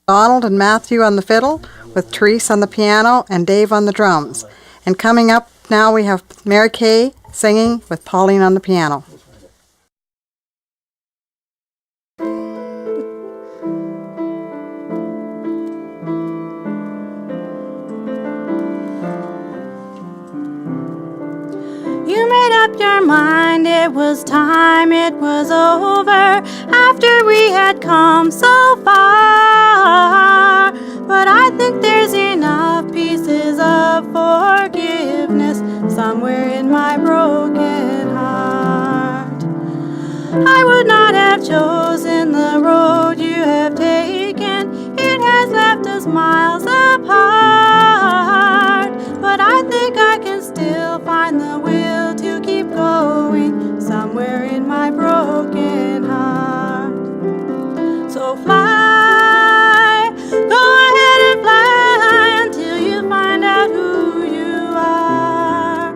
Donald and Matthew on the fiddle, with Therese on the piano and Dave on the drums. And coming up now we have Mary Kay singing with Pauline on the piano. You made up your mind, it was time, it was over, after we had come so far. But I think there's enough pieces of forgiveness somewhere in my broken heart. I would not have chosen the road you have taken, it has left us miles apart. But I think I can still find the will to keep going somewhere in my broken heart. So fly, go ahead and fly until you find out who you are.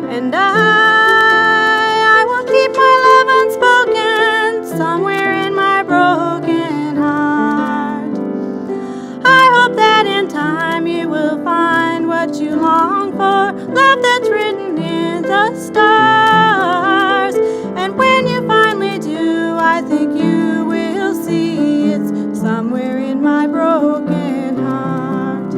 And I will keep my love unspoken somewhere in my broken heart. I hope that in time you will find what you long for, love that's written in the stars. And when you finally do, I think you will see it's somewhere in my broken heart.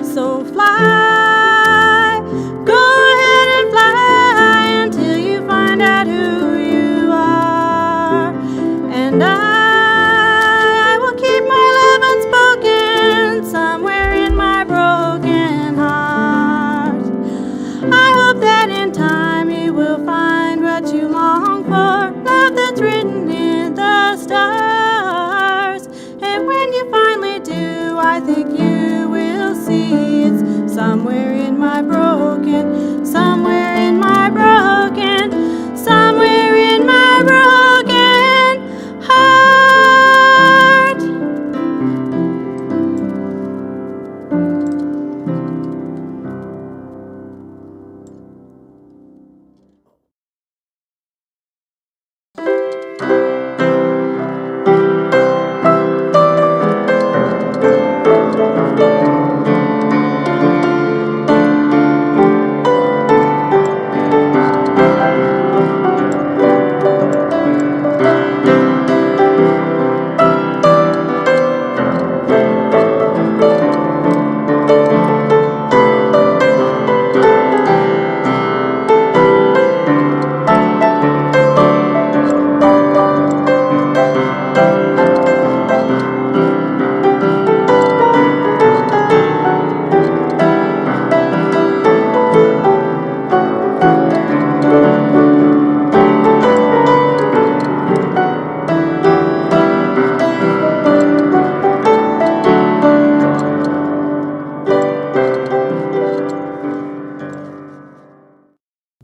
So fly, go ahead and fly until you find out who you are. And I will keep my love unspoken somewhere in my broken heart. I hope that in time you will find what you long for, love that's written in the stars. And when you finally do, I think you will see it's somewhere in my broken, somewhere in my broken, somewhere in my broken heart.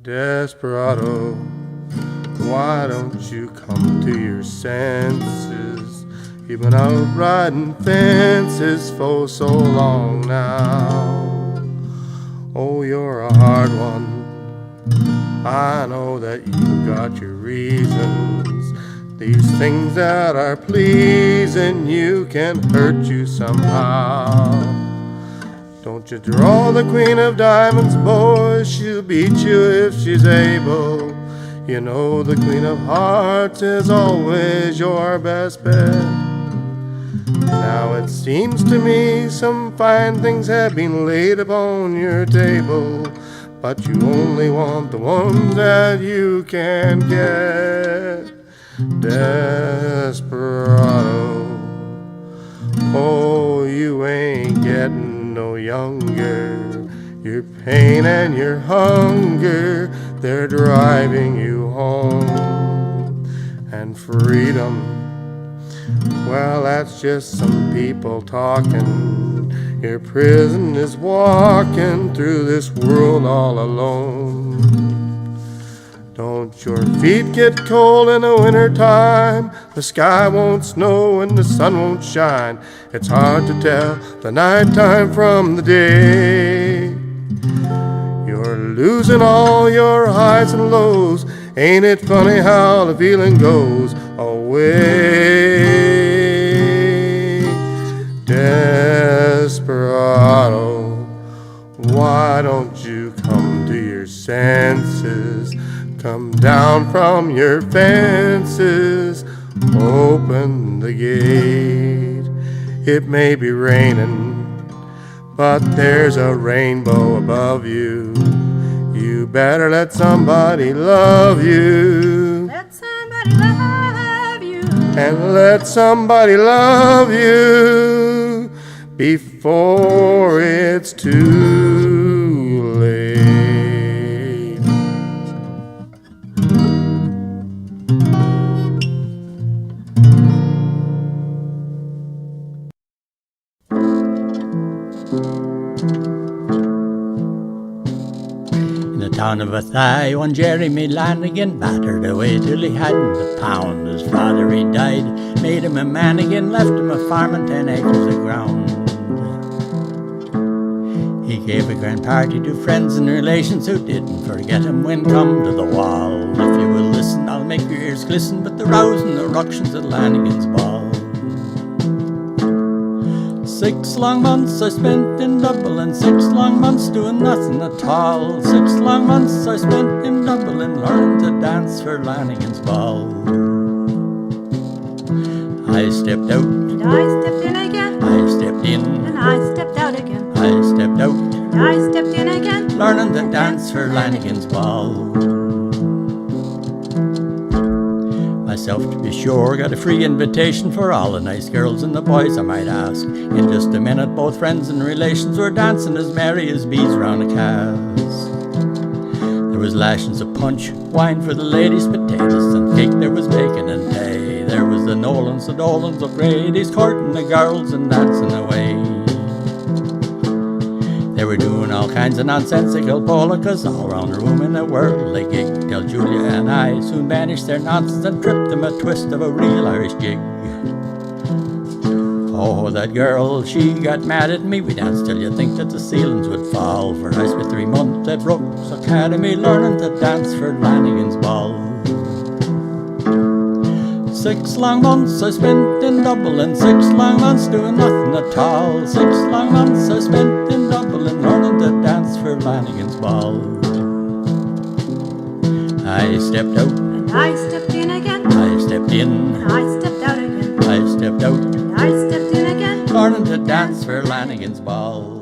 Desperado, why don't you come to your senses? You've been out riding fences for so long now. Oh, you're a hard one. I know that you got your reasons. These things that are pleasing you can hurt you somehow. Don't you draw the Queen of Diamonds, boy, she'll beat you if she's able. You know the Queen of Hearts is always your best bet. Now it seems to me some fine things have been laid upon your table, but you only want the ones that you can get. Desperado, oh, you ain't getting no younger. Your pain and your hunger, they're driving you home. And freedom, well, that's just some people talking. Your prison is walking through this world all alone. Don't your feet get cold in the winter time? The sky won't snow and the sun won't shine. It's hard to tell the nighttime from the day. You're losing all your highs and lows. Ain't it funny how the feeling goes away? Desperado, why don't you come to your senses? Come down from your fences, open the gate. It may be raining, but there's a rainbow above you. You better let somebody love you. Let somebody love you. And let somebody love you before it's too late. In the town of Athy, one Jeremy Lanigan battered away till he hadn't a pound. His father he died, made him a man again, left him a farm and 10 acres of ground. He gave a grand party to friends and relations who didn't forget him when come to the wall. If you will listen, I'll make your ears glisten with the rows and the ructions at Lanigan's ball. 6 long months I spent in Dublin, 6 long months doing nothing at all. 6 long months I spent in Dublin, learning to dance for Lanigan's ball. I stepped out, And I stepped in again. I stepped in, And I stepped out again. I stepped out, And I stepped in again. learning to dance for Lanigan's ball. Myself, to be sure, got a free invitation for all the nice girls and the boys, I might ask. In just a minute, both friends and relations were dancing as merry as bees round a cask. There was lashings of punch, wine for the ladies, potatoes and cake, there was bacon and tea. There was the Nolans, the Dolans, O'Grady's courting the girls and dancing away. They were doing all kinds of nonsensical polkas all round the room in a whirly gig, till Julia and I soon banished their nonsense and tripped them a twist of a real Irish jig. Oh, that girl, she got mad at me. We danced till you think that the ceilings would fall. For I spent 3 months at Brooks Academy learning to dance for Lanigan's ball. 6 long months I spent in Dublin, 6 long months doing nothing at all. 6 long months I spent in Dublin learning to dance for Lanigan's ball. I stepped out, And I stepped in again. I stepped in, And I stepped out again. I stepped out, And I stepped in again. learning to dance for Lanigan's ball.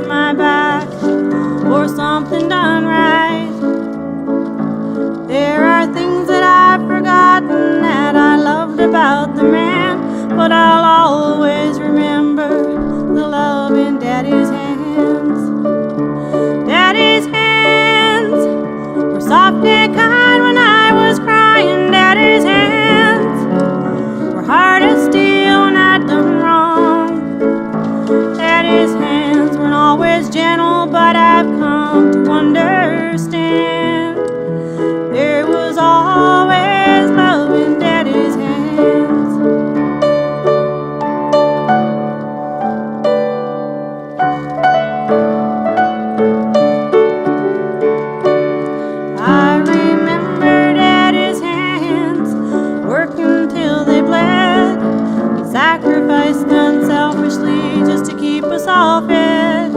behind my back or something done right. There are things that I've forgotten that I loved about the man, but I'll always remember the love in Daddy's hands. Daddy's hands were soft and kind when I was crying. Daddy's hands were hard as steel when I'd done wrong. Daddy's hands weren't always gentle, but I've come to understand there was always love in Daddy's hands. I remember Daddy's hands working till they bled, sacrificed unselfishly just to keep us all fed.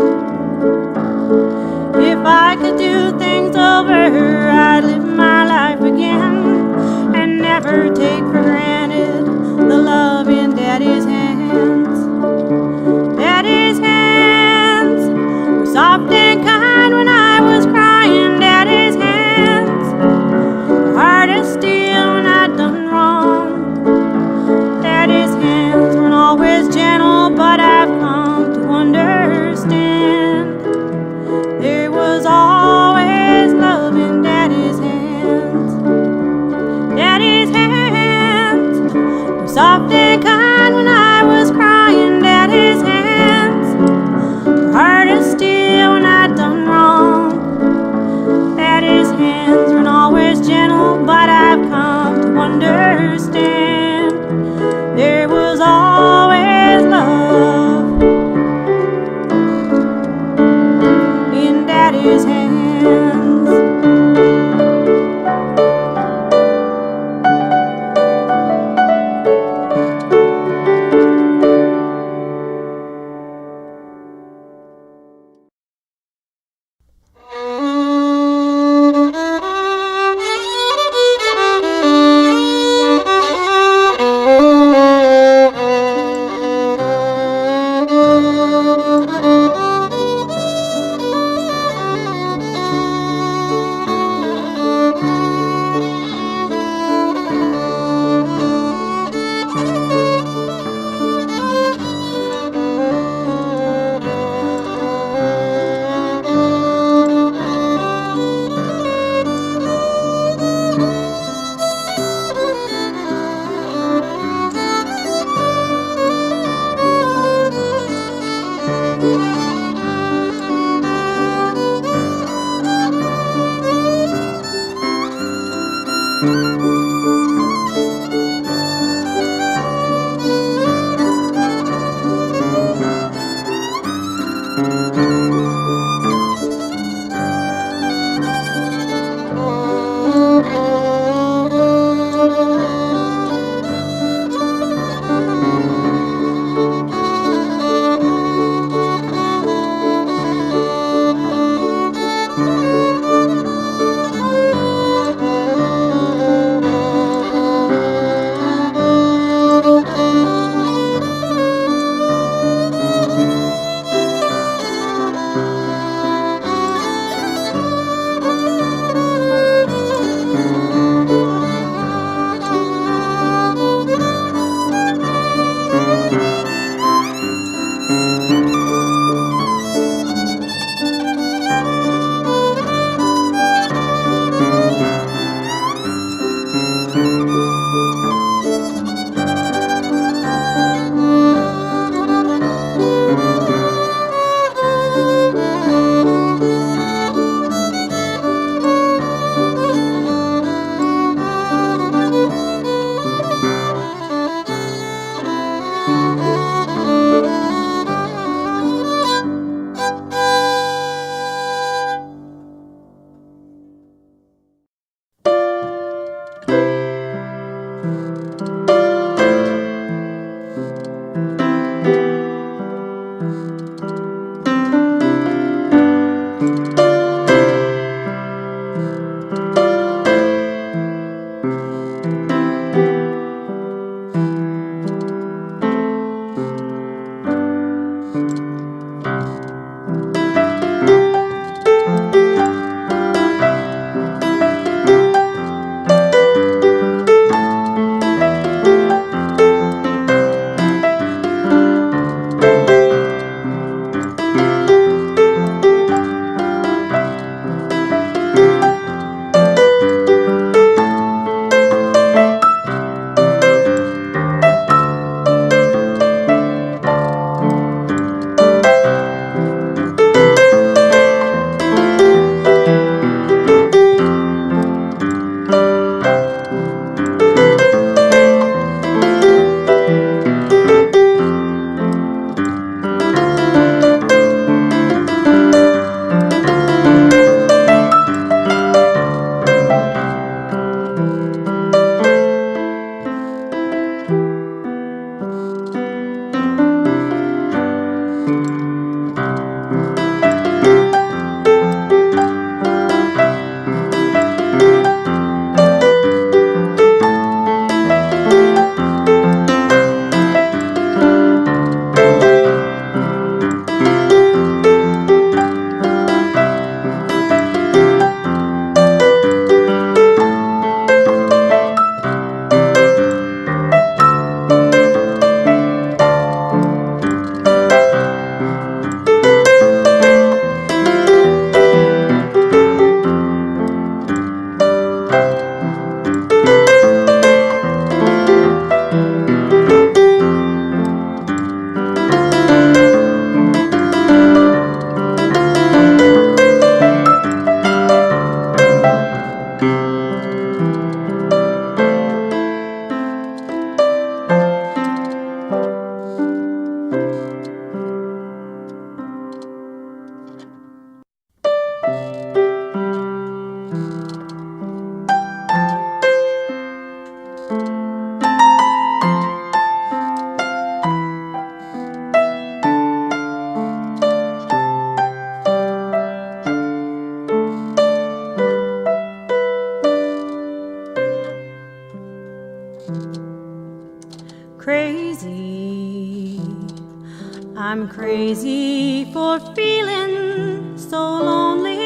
crazy for feeling so lonely.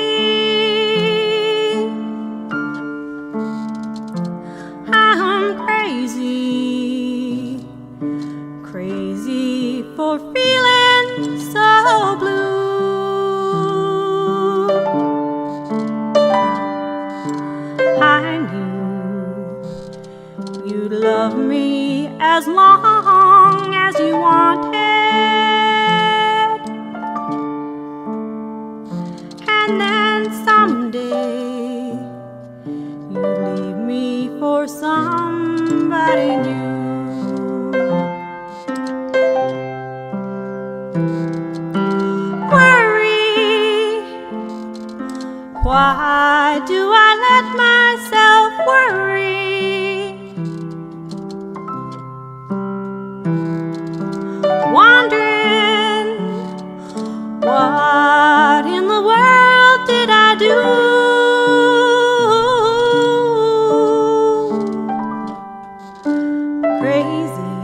I'm crazy, crazy for feeling so blue. I knew you'd love me as long as you wanted, and then someday you'd leave me for somebody new. Worry, why do I let myself worry? Wondering, what in the world did I do? Crazy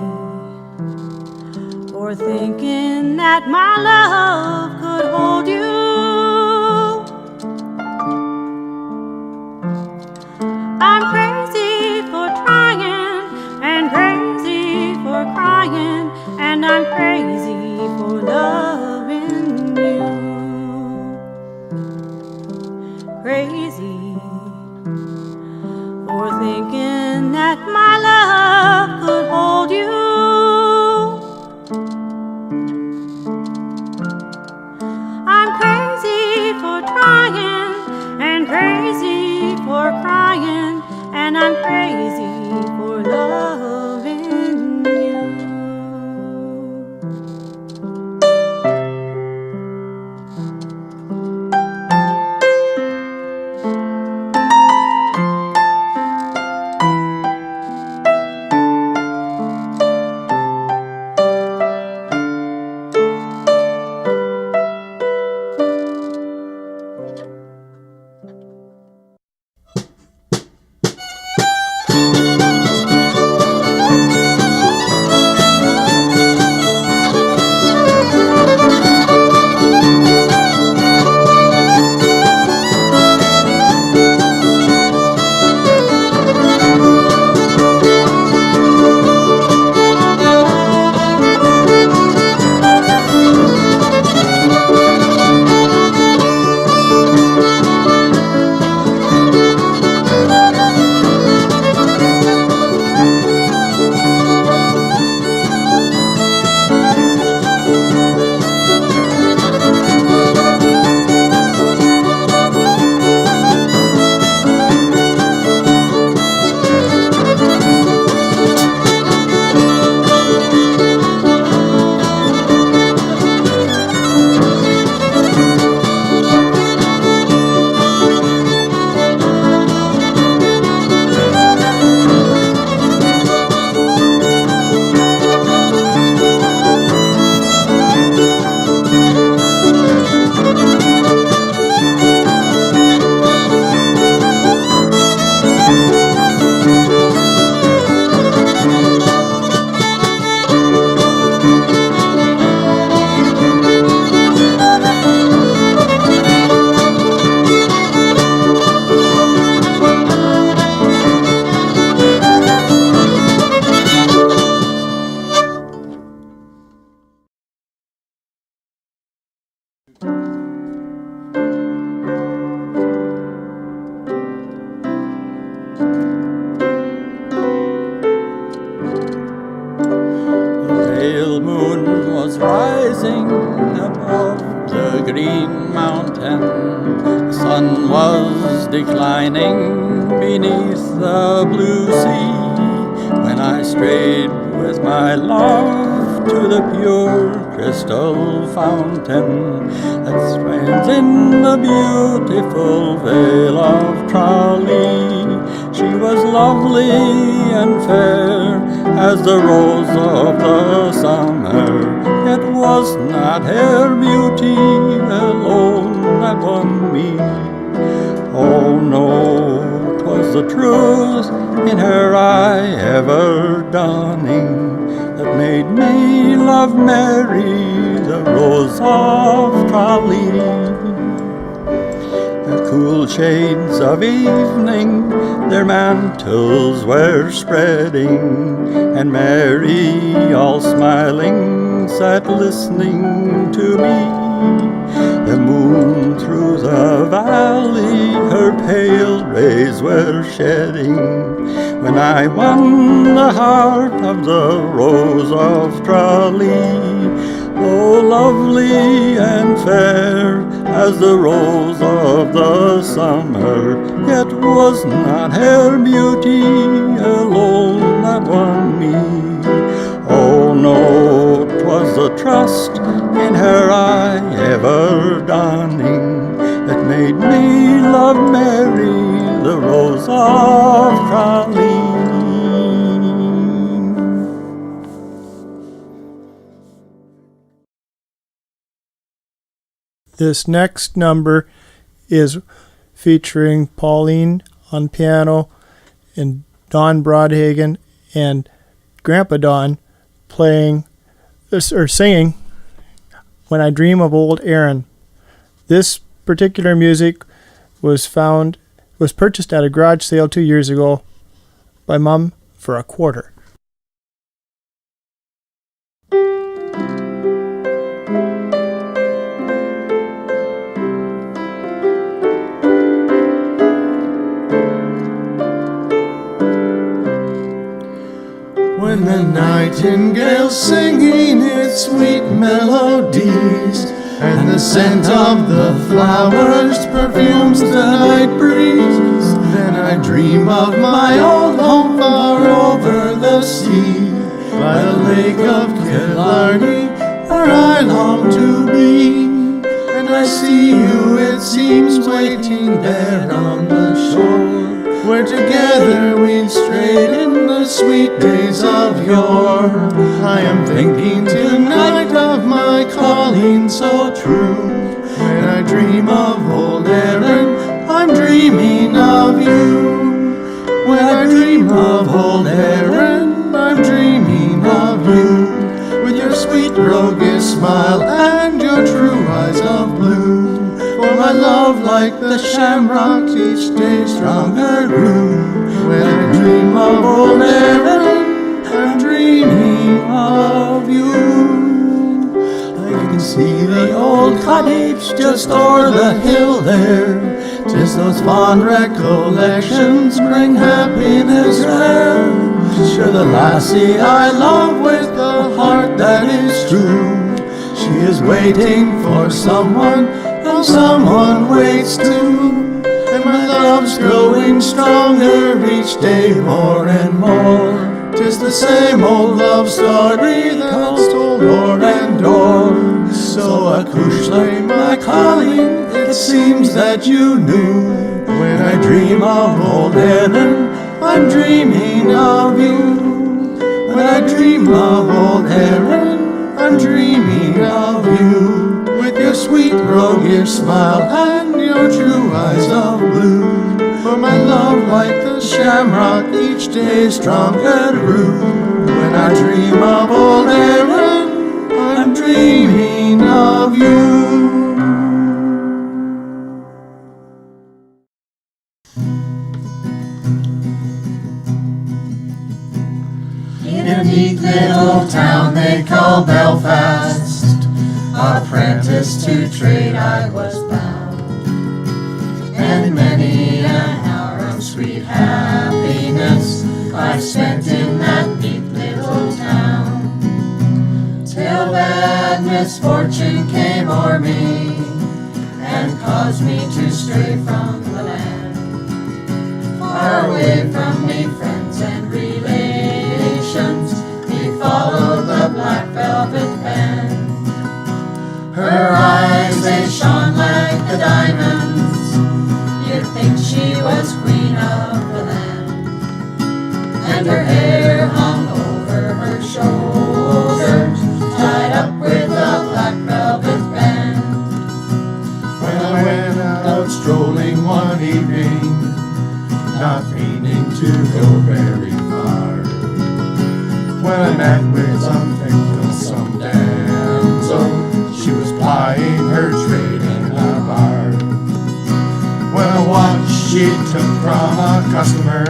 for thinking that my love could hold you. I'm crazy for trying and crazy for crying, and I'm crazy for loving you. Crazy for thinking that my love could hold you. I'm crazy for trying and crazy for crying, and I'm crazy for loving you. Pale moon was rising above the green mountain. The sun was declining beneath the blue sea, when I strayed with my love to the pure crystal fountain that stands in the beautiful vale of Crowley. She was lovely and fair as the rose of the summer. It was not her beauty alone that won me. Oh no, 'twas the truth in her eye ever dawning that made me love Mary, the rose rose of Crowley. The cool shades of evening their mantles were spreading, and Mary, all smiling, sat listening to me. The moon through the valley her pale rays were shedding, when I won the heart of the Rose of Crowley. Oh, lovely and fair as the rose of the summer, yet was not her beauty alone that won me. Oh no, 'twas the trust in her eye ever dawning that made me love Mary, the Rose of Crowley. This next number is featuring Pauline on piano and Don Broadhagen and Grandpa Don playing or singing When I Dream of Old Aaron. This particular music was purchased at a garage sale 2 years ago by Mom for $0.25. When the nightingale's singing its sweet melodies, and the scent of the flowers perfumes the night breeze, then I dream of my old home far over the sea, by the lake of Killarney, where I long to be. And I see you, it seems, waiting there on the shore, where together we strayed in the sweet days of yore. I am thinking tonight of my calling so true. When I dream of old Aaron, I'm dreaming of you. When I dream of old Aaron, I'm dreaming of you. With your sweet roguish smile and your true eyes of blue. For my love, like the shamrocks, each day stronger grew. When I dream of old Aaron, I'm dreaming of you. I can see the old cottage just o'er the hill there. 'Tis those fond recollections bring happiness rare. Sure, the lassie I love with a heart that is true, she is waiting for someone, and someone waits too. And my love's growing stronger each day more and more. 'Tis the same old love story that's told o'er and o'er. So acushly, my calling, it seems that you knew. When I dream of old Aaron, I'm dreaming of you. When I dream of old Aaron, I'm dreaming of you. With your sweet roguish smile and your true eyes of blue. For my love, like the shamrock, each day stronger grew. When I dream of old Aaron, I'm dreaming of you. In a neat little town they call Belfast, apprentice to trade I was bound, and many an hour of sweet happiness I spent in that neat little town, till bad misfortune came o'er me, and caused me to stray from the land, far away from me friends and relations. We followed the black velvet band. Her eyes, they shone like the diamonds. You'd think she was queen of the land. And her hair hung over her shoulders, tied up with a black velvet band. When I went out strolling one evening, not meaning to go very far, when I met with some damsel, she was plying her trade in a bar. When a watch she took from a customer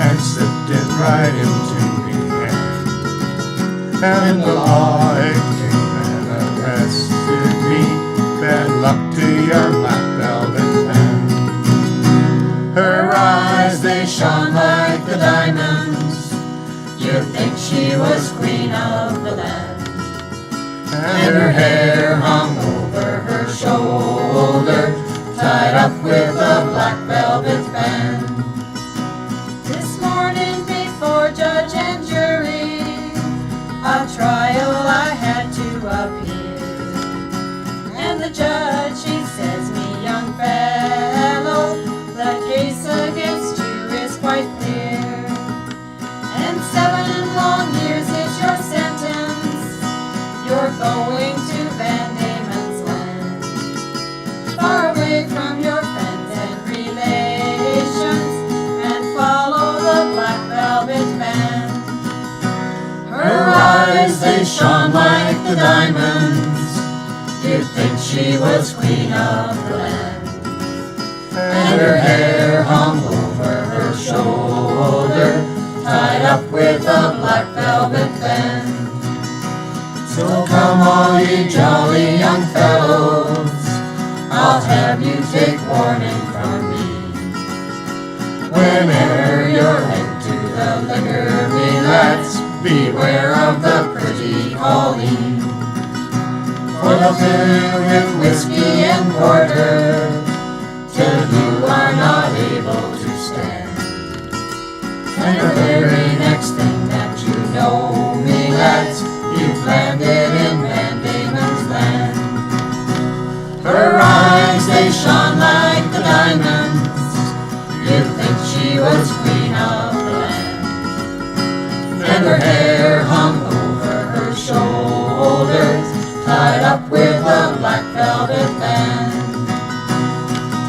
and slipped it right into me hand, and the law it came and arrested me. Bad luck to your black velvet band. Her eyes, they shone like the diamonds. You'd think she was queen of the land. And her hair hung over her shoulder, tied up with a black velvet band. This morning before judge and jury, a trial I had to appear. And the judge, she says, me young fellow, the case against you is quite clear. And 7 long years is your sentence. You're going to Van Diemen's Land, far away from your friends and relations, and follow the black velvet band. Her eyes, they shone like the diamonds. You'd think she was queen of the land. And her hair hung over her shoulder, tied up with a black velvet band. So come all ye jolly young fellows, I'll have you take warning from me. Whenever you're into the liquor, me lads, beware of the pretty Pauline. For they'll fill you with whiskey and porter till you are not able to stand. And the very next thing that you know, me lads, you've landed in Van Diemen's Land. Her eyes, they shone like the diamonds. You'd think she was queen of the land. And her hair hung over her shoulders, tied up with a black velvet band.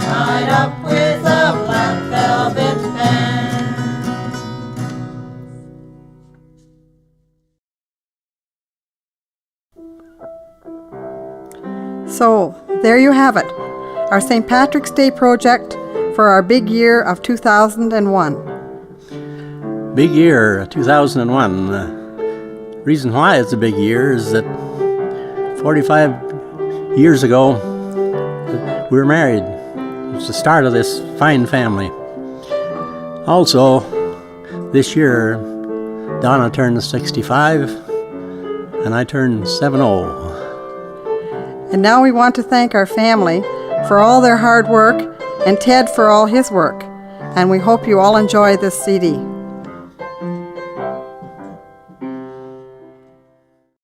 Tied up with a black velvet band. So, there you have it, our St. Patrick's Day project for our big year of 2001. Big year, 2001. The reason why it's a big year is that 45 years ago, we were married. It was the start of this fine family. Also, this year, Donna turned 65, and I turned 70. And now we want to thank our family for all their hard work and Ted for all his work. And we hope you all enjoy this CD.